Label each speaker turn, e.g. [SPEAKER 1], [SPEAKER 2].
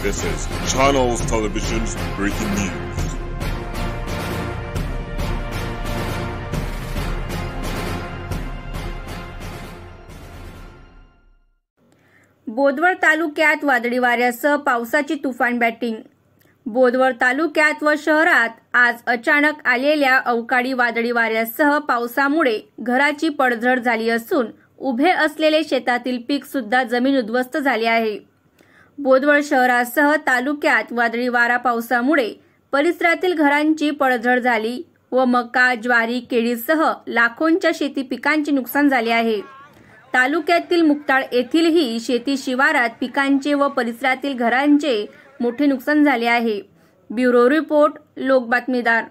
[SPEAKER 1] This is Channels Television's breaking news.
[SPEAKER 2] Bodwad तालुक्यात वादळी वाऱ्यासह पावसाची तुफान बॅटिंग। बोदवड तालुक्यात व शहरात आज अचानक आलेल्या अवकाळी वादळी वाऱ्यासह पावसामुळे घराची पडझड झाली असून उभे असलेले शेतातील पीक सुद्धा जमीन उद्ध्वस्त झाले आहे। बोदवड शहरासह तालुक्यात वादळी वारा पावसामुळे परिसरातील घरांची पडझड झाली व मका, ज्वारी, केळीसह लाखोंच्या शेती पिकांचे नुकसान झाले आहे। तालुक्यातील मुक्ताळ येथीलही शेती शिवारात पिकांचे व परिसरातील घरांचे मोठे नुकसान झाले आहे। ब्युरो रिपोर्ट, लोक बातमीदार।